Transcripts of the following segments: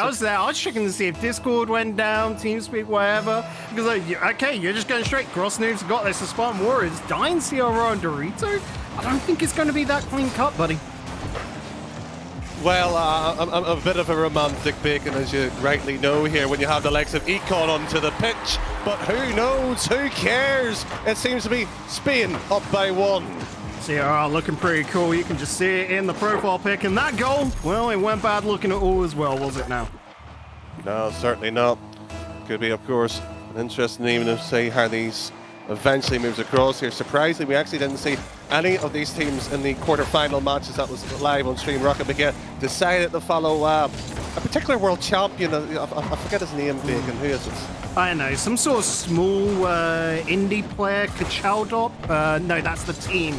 I was there. I was checking to see if Discord went down, TeamSpeak, whatever. Because, okay, you're just going straight. Gross Noobs got this. The Spartan Warriors dying CRR and Dorito. I don't think it's going to be that clean cut, buddy. Well, I'm a bit of a romantic, Bacon, as you rightly know here, when you have the likes of EKON onto the pitch. But who knows? Who cares? It seems to be Spain up by 1. CRR looking pretty cool. You can just see it in the profile pic. And that goal, well, it went bad looking at all as well, was it now? No, certainly not. Could be, of course, an interesting even to see how these eventually moves across here. Surprisingly, we actually didn't see any of these teams in the quarter-final matches that was live on stream. Rocket Bigga decided to follow a particular world champion. I forget his name, Bacon. Who is it? I know, some sort of small indie player, Kachaldop. No, that's the team.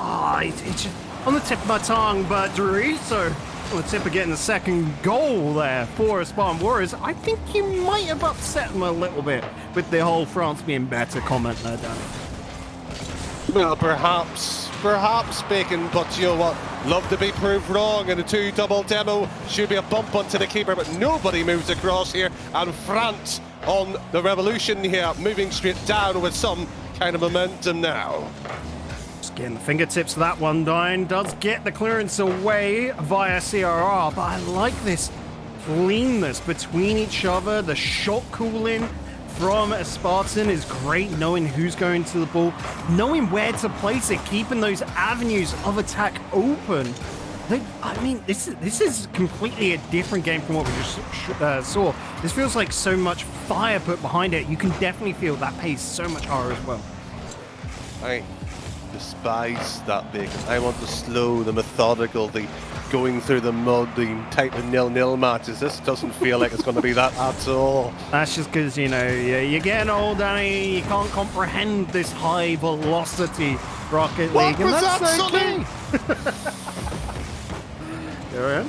It's just on the tip of my tongue, but Dorito on the tip of getting the second goal there for Spartan Warriors. I think you might have upset them a little bit with the whole France being better comment there, Danny. Well, perhaps, Bacon, but you know what? Love to be proved wrong, and a 2-double demo should be a bump onto the keeper, but nobody moves across here, and France on the revolution here, moving straight down with some kind of momentum now. Just getting the fingertips of that one, Dine does get the clearance away via CRR, but I like this cleanness between each other. The shot cooling from a Spartan is great, knowing who's going to the ball, knowing where to place it, keeping those avenues of attack open. I mean, this is completely a different game from what we just saw. This feels like so much fire put behind it. You can definitely feel that pace so much higher as well. I despise that, Bacon. I want the slow, the methodical, the going through the mud, the type of 0-0 matches. This doesn't feel like it's going to be that at all. That's just because, you know, you're getting old, Danny. You can't comprehend this high velocity Rocket League. What was and that's that, okay. KERIAN.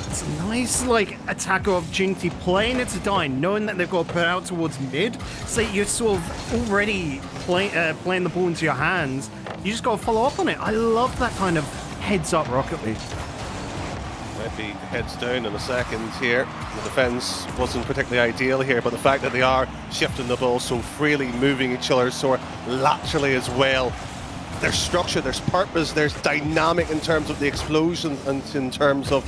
It's a nice, like, attack opportunity, playing it to Dine, knowing that they've got to put out towards mid, so you're sort of already playing the ball into your hands. You just got to follow up on it. I love that kind of heads-up Rocket League. Might be heads down in a second here. The defense wasn't particularly ideal here, but the fact that they are shifting the ball so freely, moving each other so laterally as well. There's structure, there's purpose, there's dynamic in terms of the explosion and in terms of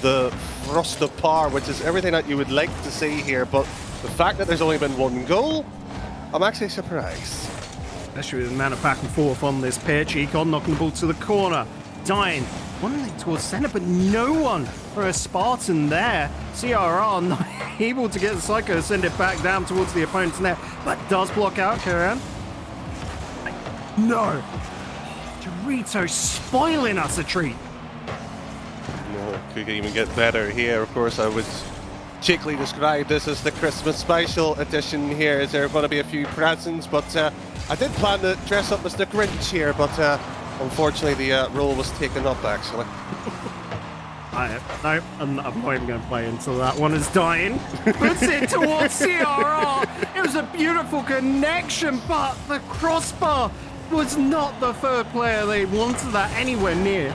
the thrust of power, which is everything that you would like to see here. But the fact that there's only been one goal, I'm actually surprised. Especially with the amount of back and forth on this pitch. EKON knocking the ball to the corner. Dine wanting it towards center, but no one for a Spartan there. CRR not able to get the Psycho to send it back down towards the opponent's net, but does block out KERIAN. No! Dorito spoiling us a treat. No, could even get better here. Of course, I would cheekily describe this as the Christmas special edition here. Is there going to be a few presents? But I did plan to dress up as the Grinch here, but unfortunately the role was taken up, actually. No, I'm not even going to play until that one is dying. Puts it towards CRR. It was a beautiful connection, but the crossbar was not the third player they wanted that anywhere near.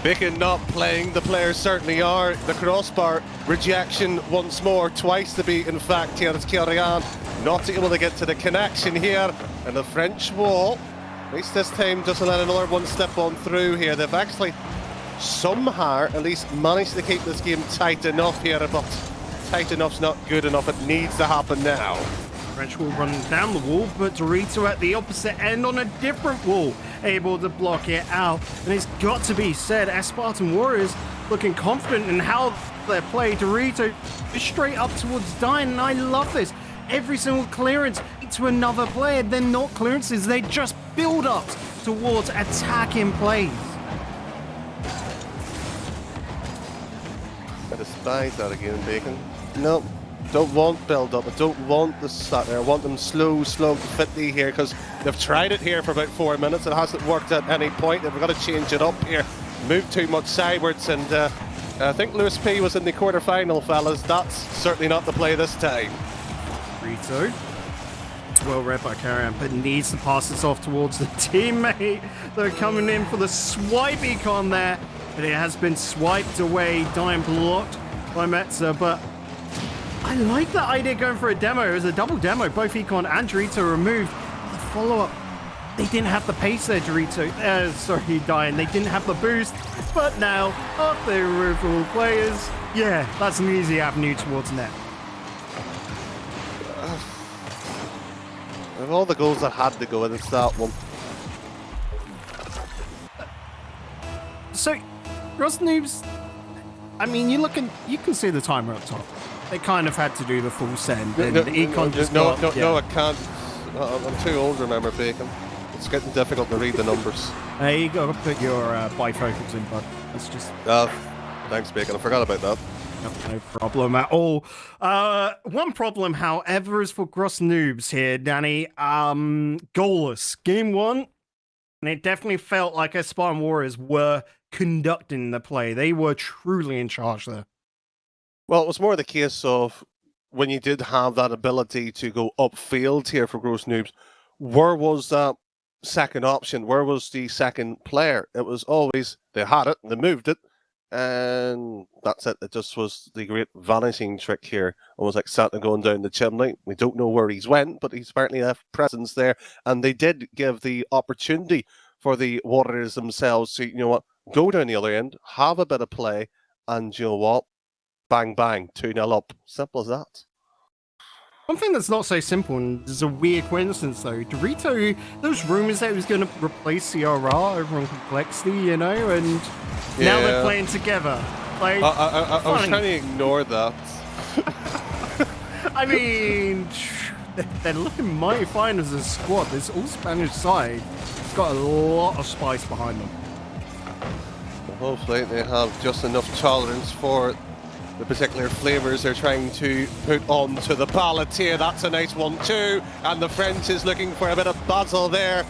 Bacon not playing, the players certainly are. The crossbar rejection once more, twice to be in fact here as KERIAN not able to get to the connection here. And the French wall, at least this time, doesn't let another one slip on through here. They've actually somehow at least managed to keep this game tight enough here, but tight enough's not good enough. It needs to happen now. French wall running down the wall, but Dorito at the opposite end on a different wall, able to block it out. And it's got to be said, as Spartan Warriors looking confident in how they play. Dorito is straight up towards Dine, and I love this. Every single clearance to another player, they're not clearances, they just build up towards attacking plays. I despise that again, Bacon. No. Don't want build-up, I don't want the start there. I want them slow, fitly here, because they've tried it here for about 4 minutes. It hasn't worked at any point. They've got to change it up here. Move too much sidewards, and I think Lewis P was in the quarter-final, fellas. That's certainly not the play this time. Dorito. It's well read by KERIAN, but needs to pass this off towards the teammate. They're coming in for the swipe EKON there, but it has been swiped away. Dime blocked by Metza, but I like that idea going for a demo. It was a double demo. Both EKON and DORITO removed. The follow-up, they didn't have the pace there, DORITO. Sorry, Diane. They didn't have the boost. But now, after they remove all players, yeah, that's an easy avenue towards net. Of all the goals that had to go in, it's that one. So, Gross Noobs, I mean, you can see the timer up top. They kind of had to do the full send, and EKON just got... No, I can't. I'm too old, remember, Bacon. It's getting difficult to read the numbers. You got to put your bifocals in, bud. That's just... Thanks, Bacon. I forgot about that. No problem at all. One problem, however, is for Gross Noobs here, Danny. Goalless. Game 1, and it definitely felt like Spartan Warriors were conducting the play. They were truly in charge there. Well, it was more the case of when you did have that ability to go upfield here for Gross Noobs, where was that second option? Where was the second player? It was always, they had it, they moved it, and that's it. It just was the great vanishing trick here. Almost like Santa going down the chimney. We don't know where he's went, but he's apparently left presence there. And they did give the opportunity for the Warriors themselves to, you know what, go down the other end, have a bit of play, and you know what? Bang, bang, 2-0 up. Simple as that. One thing that's not so simple, and there's a weird coincidence though, DORITO, those rumours that he was going to replace CRR over on Complexity, you know, and now they're playing together. Like, I was trying to ignore that. I mean, they're looking mighty fine as a squad. This all-Spanish side has got a lot of spice behind them. Well, hopefully they have just enough tolerance for the particular flavours they're trying to put onto the palate here. That's a nice one too, and the French is looking for a bit of basil there.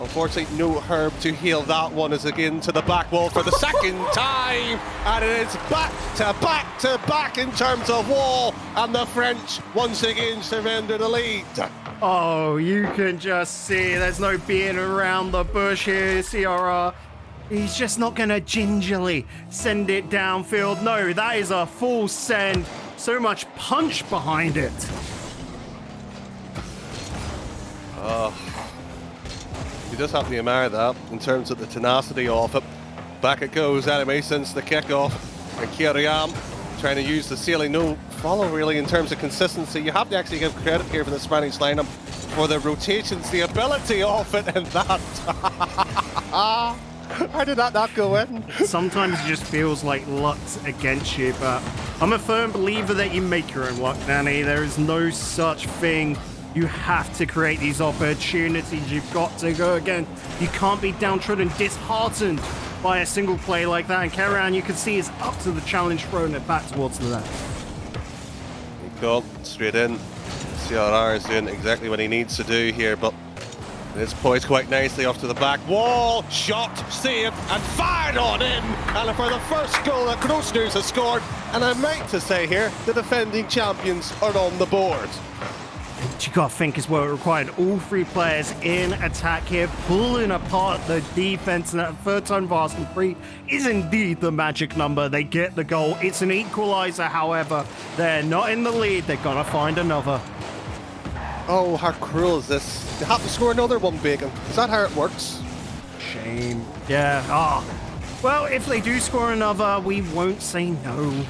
Unfortunately, no herb to heal that one. Is again to the back wall for the second time, and it is back to back to back in terms of wall, and the French once again surrender the lead. Oh, you can just see there's no being around the bush here, CRR. He's just not going to gingerly send it downfield. No, that is a full send. So much punch behind it. You just have to admire that in terms of the tenacity of it. Back it goes anyway since the kickoff. And KERIAN trying to use the ceiling. No follow really in terms of consistency. You have to actually give credit here for the Spanish lineup for the rotations, the ability of it, and that. How did that not go in? Sometimes it just feels like luck's against you, but I'm a firm believer that you make your own luck, Danny. There is no such thing. You have to create these opportunities. You've got to go again. You can't be downtrodden, disheartened by a single play like that. And KERIAN, you can see, is up to the challenge, throwing it back towards the net. Go straight in. CRR is doing exactly what he needs to do here, but it's poised quite nicely off to the back wall. Shot, saved, and fired on in. And for the first goal that Gross Noobs has scored, and I might to say here, the defending champions are on the board. What you got to think is what it required. All three players in attack here, pulling apart the defense, and that third time Varsity 3 is indeed the magic number. They get the goal. It's an equalizer, however. They're not in the lead. They've got to find another. Oh, how cruel is this? They have to score another one, Bacon. Is that how it works? Shame. Yeah. Well, if they do score another, we won't say no.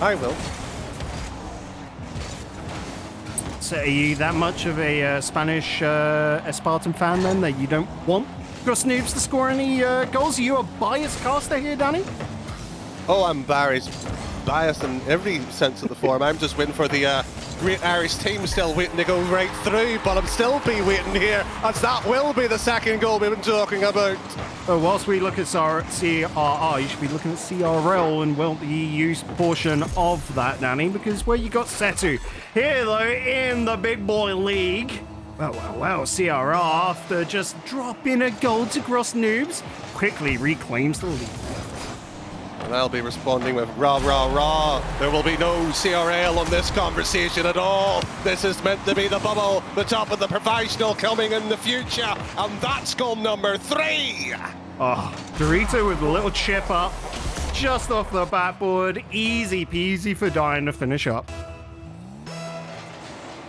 I will. So are you that much of a Spanish Spartan fan then that you don't want Gross Noobs to score any goals? Are you a biased caster here, Danny? Oh, I'm biased in every sense of the form. I'm just waiting for the great Irish team, still waiting to go right through, but I'm still waiting here, as that will be the second goal we've been talking about. Whilst we look at CRR, you should be looking at CRL and, well, the EU portion of that, Danny, because where you got Setu. Here, though, in the big boy league, well, CRR, after just dropping a goal to Gross Noobs, quickly reclaims the lead. And I'll be responding with rah, rah, rah. There will be no CRL on this conversation at all. This is meant to be the bubble, the top of the professional coming in the future. And that's goal number 3. Oh, DORITO with a little chip up. just off the backboard. Easy peasy for Dine to finish up.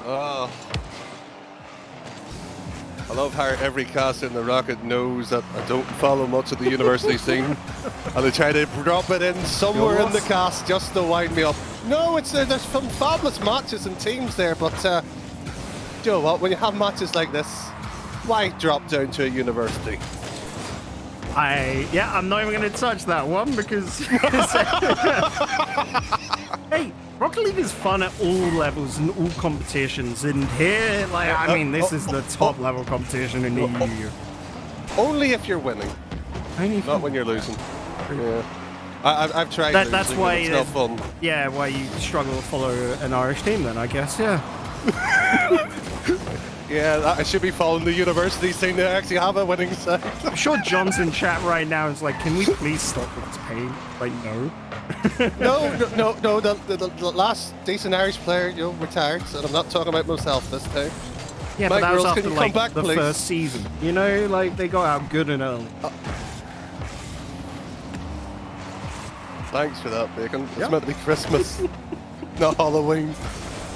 Oh. I love how every caster in the Rocket knows that I don't follow much of the university scene, and they try to drop it in somewhere in the cast just to wind me up. No, there's some fabulous matches and teams there, but you know what? When you have matches like this, why drop down to a university? I'm not even going to touch that one because hey, Rocket League is fun at all levels and all competitions, and here, like, I mean, this is the top level competition in the EU. Only if you're winning, not when you're losing. Yeah, I've tried. That's why it's not fun. Yeah, why you struggle to follow an Irish team, then I guess. Yeah. Yeah, I should be following the university scene to actually have a winning side. I'm sure John's in chat right now is like, can we please stop with this pain? Like, no. No, the last decent Irish player, retired, so I'm not talking about myself this time. Yeah, but that was after, like, the first season. You know, like, they got out good and early. Thanks for that, Bacon. It's meant to be Christmas, not Halloween.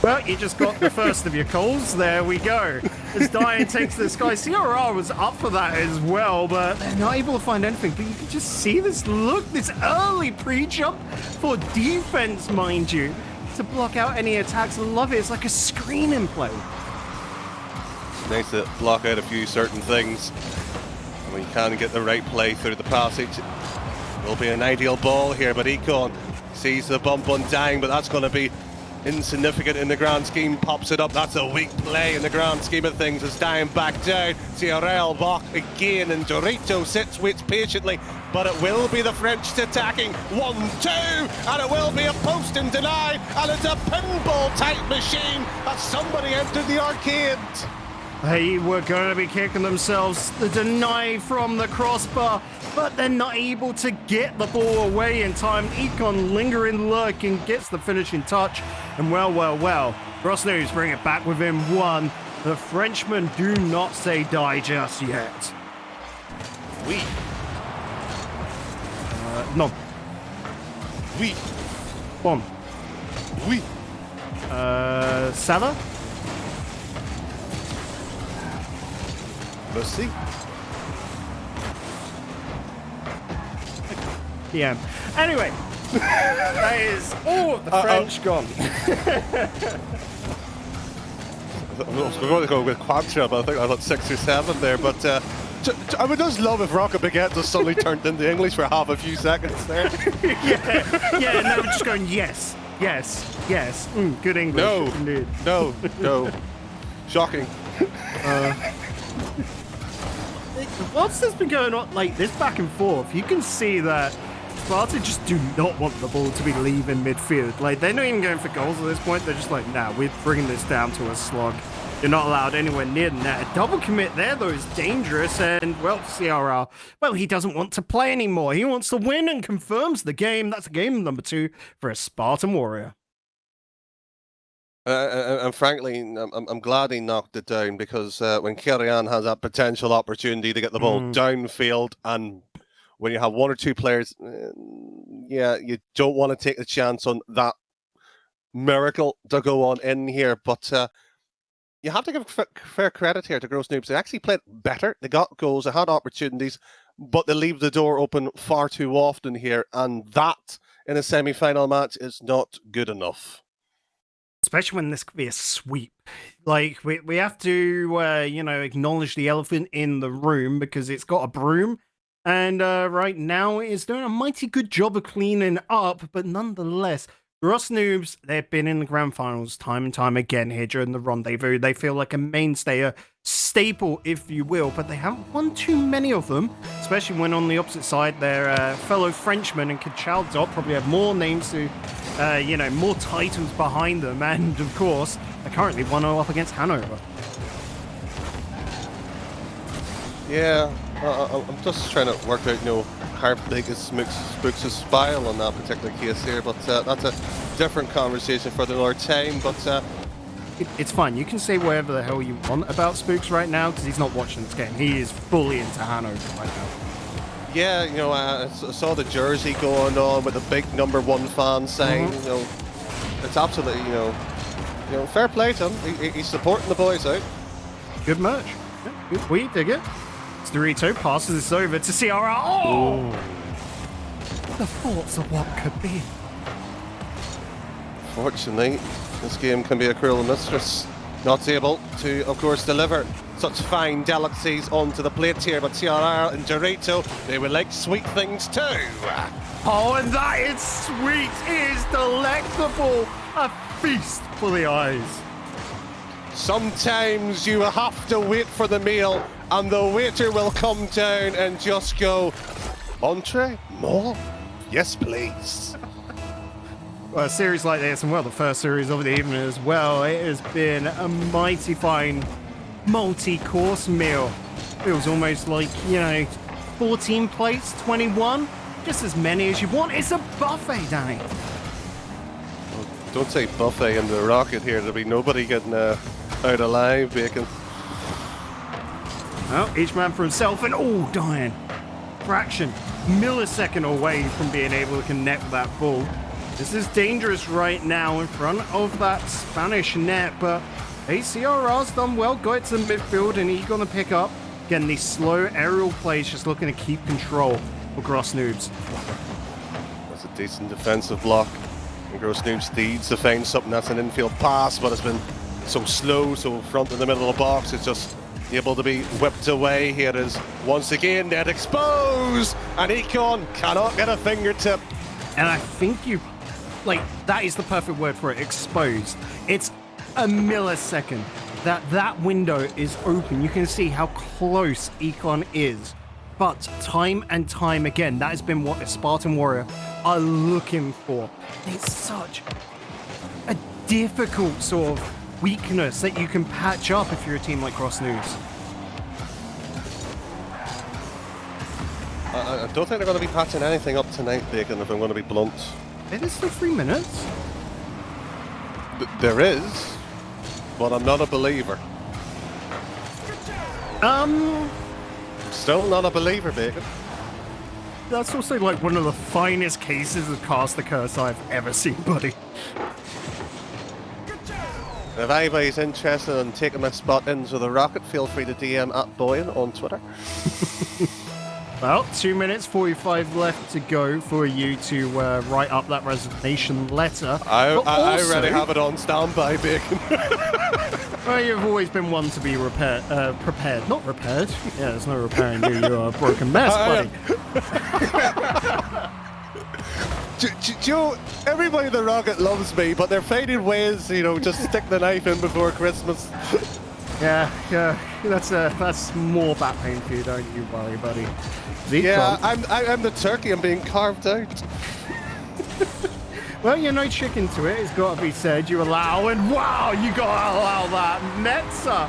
Well, you just got the first of your calls. There we go. As Diane takes this guy, CRR was up for that as well, but they're not able to find anything. But you can just see this look, this early pre-jump for defense, mind you, to block out any attacks. I love it. It's like a screening play. Nice to block out a few certain things. And when you can get the right play through the passage, it will be an ideal ball here, but EKON sees the bump on Dang, but that's going to be insignificant in the grand scheme, pops it up. That's a weak play in the grand scheme of things as Dime back down. CRR back again, and Dorito waits patiently, but it will be the French attacking. 1-2, and it will be a post and deny, and it's a pinball type machine as somebody entered the arcade. They were going to be kicking themselves. The deny from the crossbar, but they're not able to get the ball away in time. EKON lingering lurking gets the finishing touch. And well, Grosnews bring it back within one. The Frenchmen do not say die just yet. Oui. No. Oui. Bon. Oui. Salah? Merci. Yeah. Anyway, that is all of the French gone. I was going to go with Quantra, but I think I got 6 or 7 there. But I would just love if Rocket Baguette just suddenly turned into English for half a few seconds there. yeah, and they were just going, yes. Good English. No. Shocking. What's this been going on, like this back and forth? You can see that Sparta just do not want the ball to be leaving midfield. Like, they're not even going for goals at this point. They're just like, nah, we're bringing this down to a slog. You're not allowed anywhere near the net. A double commit there, though, is dangerous. And, well, CRR, well, he doesn't want to play anymore. He wants to win and confirms the game. That's game number 2 for a Spartan Warrior. And frankly, I'm glad he knocked it down, because when KERIAN has that potential opportunity to get the ball downfield, and when you have 1 or 2 players, you don't want to take the chance on that miracle to go on in here. But you have to give fair credit here to Gross Noobs. They actually played better. They got goals. They had opportunities, but they leave the door open far too often here. And that, in a semi-final match, is not good enough. Especially when this could be a sweep. Like, we have to, acknowledge the elephant in the room, because it's got a broom. And right now it is doing a mighty good job of cleaning up. But nonetheless, Gross Noobs, they've been in the grand finals time and time again here during the Rendezvous. They feel like a mainstay, a staple, if you will. But they haven't won too many of them, especially when on the opposite side, their fellow Frenchmen and Kachaldot probably have more names to... more titles behind them, and of course, they're currently 1-0 up against Hanover. Yeah, I'm just trying to work out, how big is Spooks' spile on that particular case here, but that's a different conversation for another time. But it's fine. You can say whatever the hell you want about Spooks right now, because he's not watching this game. He is fully into Hanover right now. Yeah, you know, I saw the jersey going on with the big #1 fan sign. You know, it's absolutely, you know, fair play to him. He's supporting the boys out. Good merch. Yeah, good. We dig it. DORITO passes this over to CRR. Oh! The thoughts of what could be. Fortunately, this game can be a cruel mistress. Not able to, of course, deliver such fine delicacies onto the plate here, but CRR and DORITO, they would like sweet things too. Oh, and that is sweet. It is delectable. A feast for the eyes. Sometimes you have to wait for the meal, and the waiter will come down and just go, entree? More? Yes, please. Well, a series like this, and well, the first series of the evening as well, it has been a mighty fine multi-course meal. Feels almost like, you know, 14 plates, 21, just as many as you want. It's a buffet, Danny. Well, don't say buffet in the rocket here. There'll be nobody getting out alive, Bacon. Well, each man for himself, and all dying. Fraction, millisecond away from being able to connect with that ball. This is dangerous right now in front of that Spanish net, but CRR's done well, got it to the midfield, and he's going to pick up. Again, these slow aerial plays, just looking to keep control for Gross Noobs. That's a decent defensive block. And Gross Noobs needs to find something that's an infield pass, but it's been so slow, so front in the middle of the box, it's just able to be whipped away. Here is once again net exposed, and EKON cannot get a fingertip. And I think that is the perfect word for it, exposed. It's a millisecond that window is open. You can see how close EKON is. But time and time again, that has been what the Spartan Warrior are looking for. It's such a difficult sort of weakness that you can patch up if you're a team like Gross Noobs. I don't think they're going to be patching anything up tonight, Bacon, if I'm going to be blunt. It is still 3 minutes. There is, but I'm not a believer. Still not a believer, Bacon. That's also like one of the finest cases of cast the curse I've ever seen, buddy. If anybody's interested in taking my spot into the rocket, feel free to DM at Boyan on Twitter. Well, 2 minutes 45 left to go for you to write up that resignation letter. I already have it on standby, Bacon. Well, you've always been one to be prepared. Not repaired. Yeah, there's no repairing you. You're a broken mess, buddy. Joe, everybody in the rocket loves me, but they're finding ways, you know, just stick the knife in before Christmas. Yeah, that's more back pain for you, don't you worry, buddy. Yeah, I'm the turkey. I'm being carved out. Well, you're no chicken to it. It's got to be said. You allow, and wow, you got to allow that. Netza,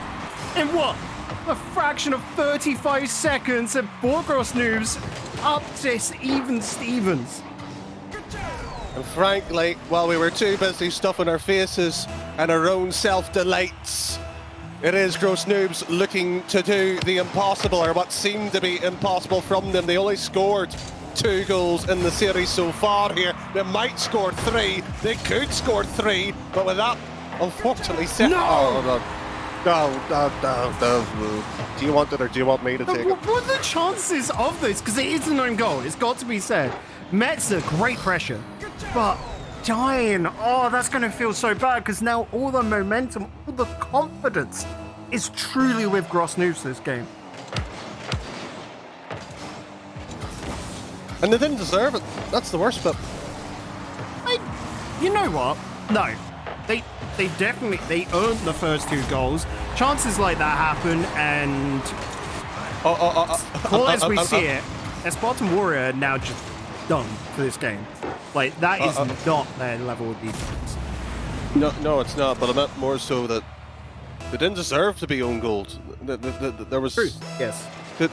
in what? A fraction of 35 seconds, and Gross Noobs up to even Stevens. And frankly, while we were too busy stuffing our faces and our own self-delights, it is Gross Noobs looking to do the impossible, or what seemed to be impossible from them. They only scored 2 goals in the series so far here. They might score 3. They could score 3, but with that, unfortunately, no. Do you want it, or do you want me to take it? What are the chances of this? Because it is an own goal. It's got to be said. MTZR, great pressure, but dying. Oh, that's going to feel so bad, because now all the momentum, all the confidence is truly with Gross Noobs this game. And they didn't deserve it. That's the worst bit. You know what? No. They definitely earned the first 2 goals. Chances like that happen, and call it as we see it, a Spartan Warrior are now just done for this game. Like, that is not their level of defense. No, it's not. But I meant more so that they didn't deserve to be own goals. There was True. Yes. They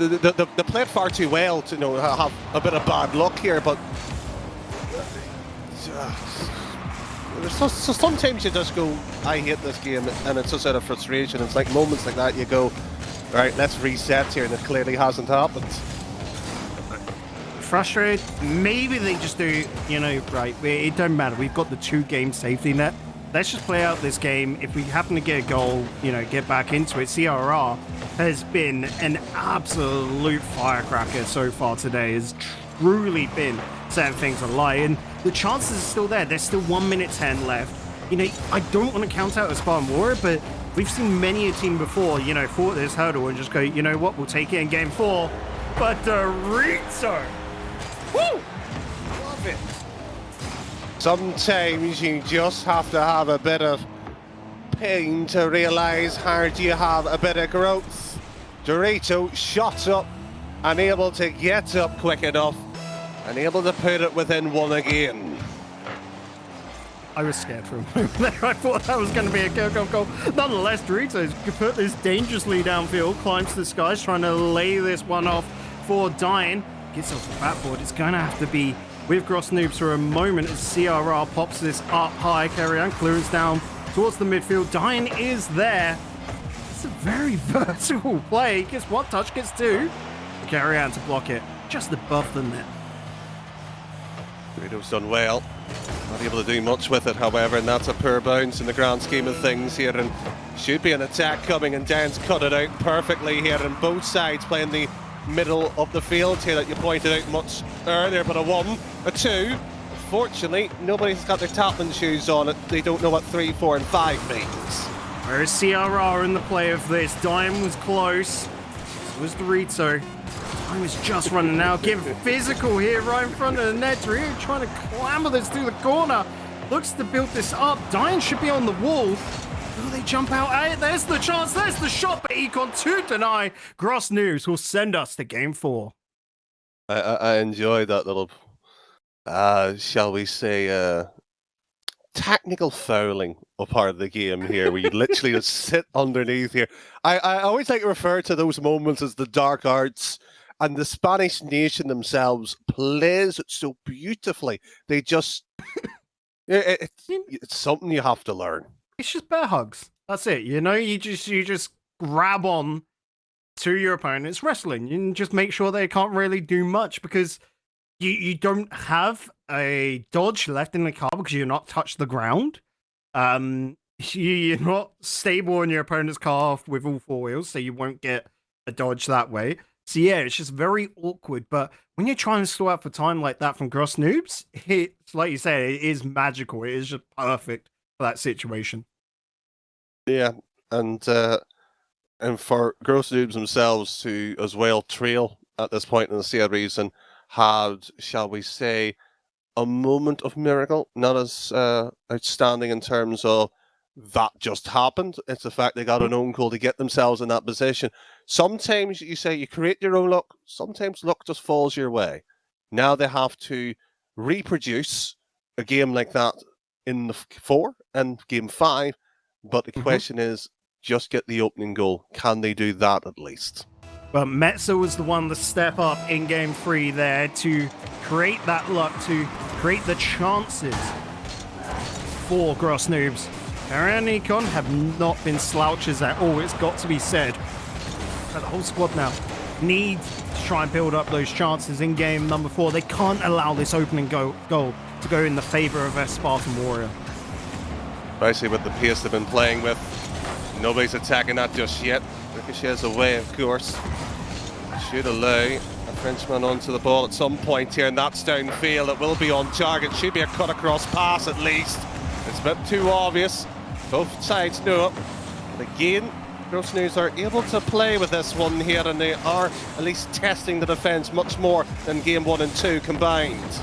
played far too well to, you know, have a bit of bad luck here, but so sometimes you just go, I hate this game, and it's just out of frustration. It's like moments like that you go, right, let's reset here, and it clearly hasn't happened. frustrated. Maybe they just do, you know, right, it don't matter. We've got the 2-game safety net. Let's just play out this game. If we happen to get a goal, you know, get back into it. CRR has been an absolute firecracker so far today. Has truly been setting things alight. And the chances are still there. There's still 1 minute 10 left. You know, I don't want to count out a Spartan Warrior, but we've seen many a team before, you know, fought this hurdle and just go, you know what, we'll take it in game 4. But DORITO! Woo! Love it. Sometimes you just have to have a bit of pain to realise how do you have a bit of growth. DORITO shot up, unable to get up quick enough, and able to put it within 1 again. I was scared for a moment there. I thought that was going to be a goal. Nonetheless, DORITO's put this dangerously downfield, climbs to the skies, trying to lay this one off for Dying. Gets off the backboard. It's going to have to be with Gross Noobs for a moment as CRR pops this up high. KERIAN clearance down towards the midfield. Dying is there. It's a very vertical play. Gets one touch, gets 2. KERIAN to block it just above the net. DORITO's done well. Not able to do much with it, however, and that's a poor bounce in the grand scheme of things here. And should be an attack coming, and Dan's cut it out perfectly here. And both sides playing the middle of the field here that you pointed out much earlier. But a 1, a 2. Fortunately, nobody's got their Taplin shoes on it. They don't know what 3, 4, and 5 means. Where's CRR in the play of this? Dime was close. So was DORITO. Time is just running out. Getting physical here right in front of the net. DORITO trying to clamber this through the corner. Looks to build this up. Dying should be on the wall. Will they jump out at it? There's the chance. There's the shot. But EKON to deny. Gross News will send us to game 4. I enjoy that little, shall we say, technical fouling of part of the game here, where you literally just sit underneath here. I always like to refer to those moments as the dark arts. And the Spanish nation themselves plays it so beautifully. They just... it's something you have to learn. It's just bear hugs. That's it. You know, you just grab on to your opponent. It's wrestling. You just make sure they can't really do much because you don't have a dodge left in the car because you're not touched the ground. You're not stable in your opponent's car with all 4 wheels, so you won't get a dodge that way. So yeah, it's just very awkward. But when you're trying to stall out for time like that from Gross Noobs, it's like you said, it is magical. It is just perfect for that situation. Yeah, and for Gross Noobs themselves to as well trail at this point in the series and had, shall we say, a moment of miracle, not as outstanding in terms of that just happened. It's the fact they got an own goal to get themselves in that position. Sometimes you say you create your own luck. Sometimes luck just falls your way. Now they have to reproduce a game like that in the 4 and game 5. But the question is, just get the opening goal. Can they do that at least? But MTZR was the one to step up in game 3 there to create that luck, to create the chances for Gross Noobs. KERIAN and EKON have not been slouches at all, it's got to be said. But the whole squad now needs to try and build up those chances in game number 4. They can't allow this opening goal to go in the favor of a Spartan Warrior. Especially with the pace they've been playing with. Nobody's attacking that just yet. Ricochet's away, of course. Should allow a Frenchman onto the ball at some point here, and that's downfield. It will be on target. Should be a cut across pass at least. It's a bit too obvious. Both sides know it. But again, Gross News are able to play with this one here, and they are at least testing the defence much more than game 1 and 2 combined.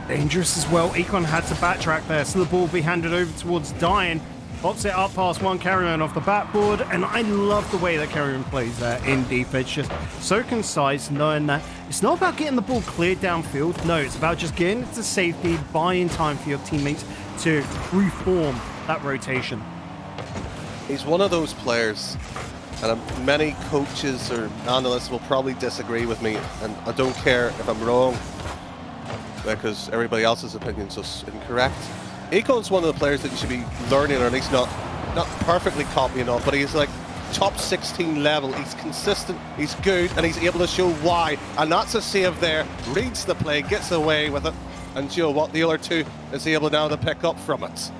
Dangerous as well. EKON had to backtrack there, so the ball will be handed over towards Dying. Pops it up past one KERIAN off the backboard, and I love the way that KERIAN plays there in defense. Just so concise, knowing that it's not about getting the ball cleared downfield. No, it's about just getting it to safety, buying time for your teammates to reform that rotation. He's one of those players, and many coaches or analysts will probably disagree with me, and I don't care if I'm wrong, because everybody else's opinion is just incorrect. EKON's one of the players that you should be learning, or at least not perfectly copying off, but he's like top 16 level. He's consistent, he's good, and he's able to show why. And that's a save there. Reads the play, gets away with it. And you know what? The other two is able now to pick up from it.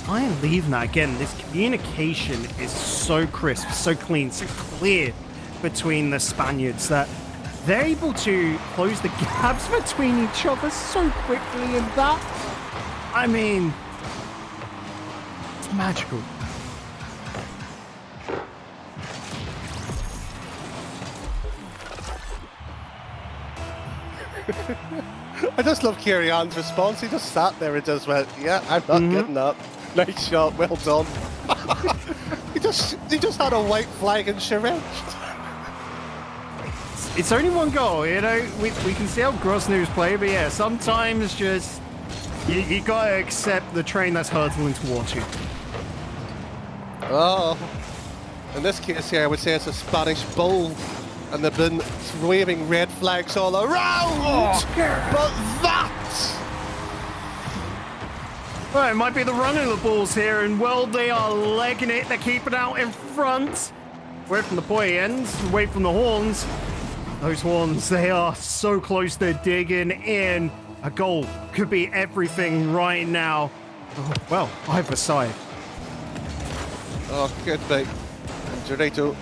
I am leaving that again. This communication is so crisp, so clean, so clear between the Spaniards that they're able to close the gaps between each other so quickly, and that, I mean, it's magical. I just love KERIAN's response. He just sat there and just went, yeah, I'm not getting up. Nice shot, well done. he just had a white flag and charged. It's only one goal, you know. We can see how Grosnew's play, but yeah, sometimes just you gotta accept the train that's hurtling towards you. Oh, in this case here, I would say it's a Spanish bull, and they've been waving red flags all around. But that. Well, it might be the running of the balls here, and well, they are legging it. They're keeping out in front. Away from the pointy ends, away from the horns. Those horns, they are so close to digging in. A goal could be everything right now. Oh, well, either side. Oh, good bait. And DORITO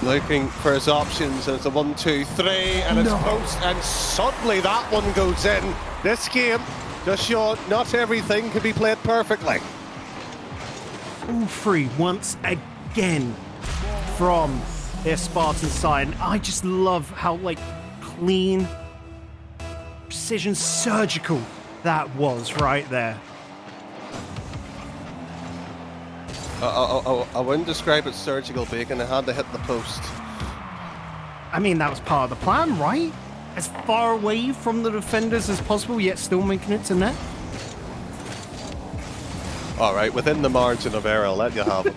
looking for his options. And it's a 1-2-3, and it's post, and suddenly that one goes in. This game just showed not everything can be played perfectly. All three once again from their Spartan side. And I just love how, like, clean, precision, surgical that was right there. I wouldn't describe it surgical, Bacon. It had to hit the post. I mean, that was part of the plan, right? As far away from the defenders as possible, yet still making it to net. All right, within the margin of error, I'll let you have it.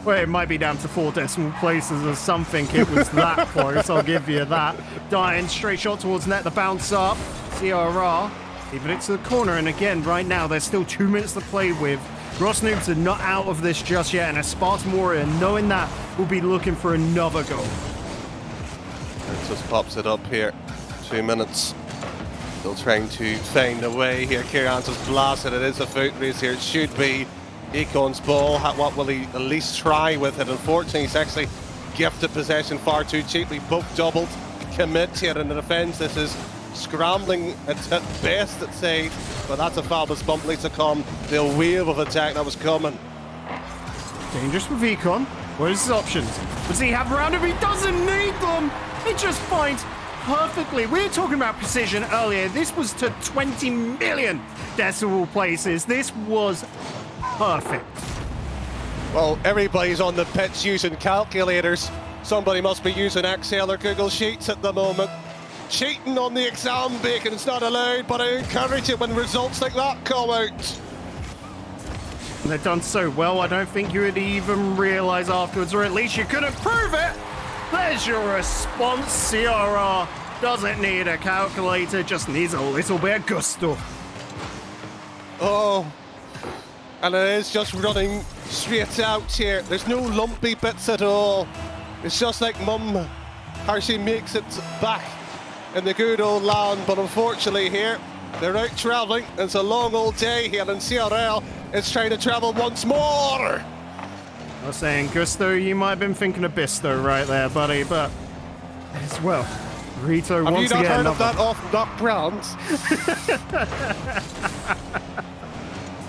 Well, it might be down to 4 decimal places or something. It was that close, I'll give you that. Dying, straight shot towards net, the bounce up. CRR, even it to the corner, and again, right now, there's still 2 minutes to play with. Grosnoobs are not out of this just yet, and a Spartan Warrior, knowing that, will be looking for another goal. It just pops it up here. 2 minutes. Still trying to find a way here. KERIAN just blasted. It is a foot race here. It should be EKON's ball. What will he at least try with it? Unfortunately, he's actually gifted possession far too cheaply. Both doubled. Commit here in the defence. This is scrambling at best at side, but that's a fabulous bump. Needs to come. The wave of attack that was coming. Dangerous with EKON. What is his options? Does he have around him? He doesn't need them. He just finds perfectly. We were talking about precision earlier. This was to 20 million decimal places. This was perfect. Well, everybody's on the pitch using calculators. Somebody must be using Excel or Google Sheets at the moment. Cheating on the exam, Bacon, is not allowed, but I encourage it when results like that come out. And they've done so well, I don't think you would even realise afterwards, or at least you couldn't prove it. There's your response. CRR doesn't need a calculator, just needs a little bit of gusto. Oh, and it is just running straight out here. There's no lumpy bits at all. It's just like Mum, how she makes it back in the good old land, but unfortunately here, they're out travelling. It's a long old day here, and CRL is trying to travel once more. I was saying Gusto, you might have been thinking of Bisto right there, buddy, but as well, Rito wants to get Have you not heard another. of that off-knock brands?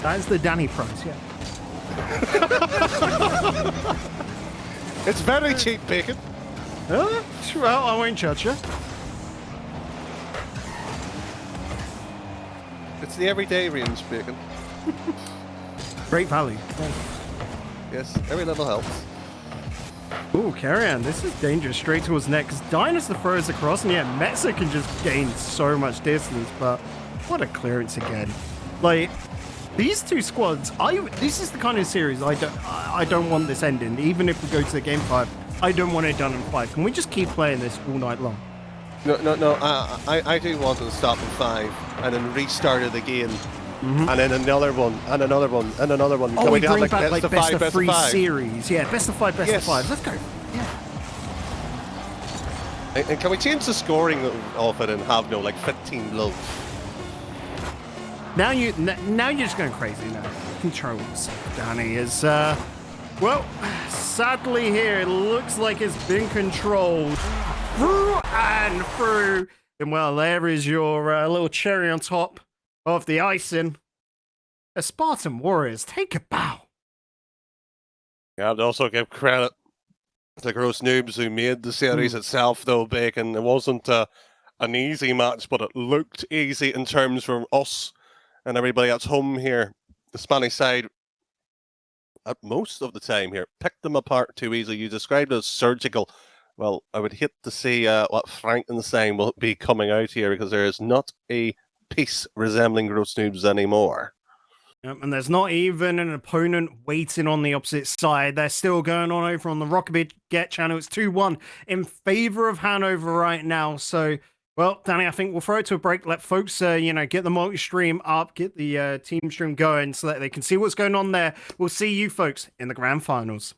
That's the Danny price, yeah. It's very cheap, Bacon. Well, I won't judge you. It's the everyday range, Bacon. Great value. Yes, every little helps. Ooh, KERIAN, this is dangerous straight towards net, because Dynasty throws across, and yeah, Metza can just gain so much distance, but what a clearance again. Like, these two squads, this is the kind of series I don't want this ending. Even if we go to the game 5, I don't want it done in 5. Can we just keep playing this all night long? No, I do want to stop in 5 and then restart it again and then another one, and another one, and another one. Oh, Can we have bring back like best of 3 5? series. Yeah, best of 5, best of Yes. 5. Let's go. Yeah. And can we change the scoring of it and have like 15 blows? Now you're just going crazy now. Controls, Danny, is well, sadly here it looks like it's been controlled through and through. And well, there is your little cherry on top of the icing. The Spartan Warriors, take a bow. Yeah, I'd also give credit to Gross Noobs who made the series itself, though, Bacon. It wasn't an easy match, but it looked easy in terms from us and everybody at home here. The Spanish side, at most of the time here, picked them apart too easily. You described it as surgical. Well, I would hate to see what Frankenstein will be coming out here, because there is not a piece resembling Gross Noobs anymore. And there's not even an opponent waiting on the opposite side. They're still going on over on the Rockabit Get channel. It's 2-1 in favor of Hanover right now. So, well, Danny, I think we'll throw it to a break. Let folks, get the multi-stream up, get the team stream going so that they can see what's going on there. We'll see you folks in the grand finals.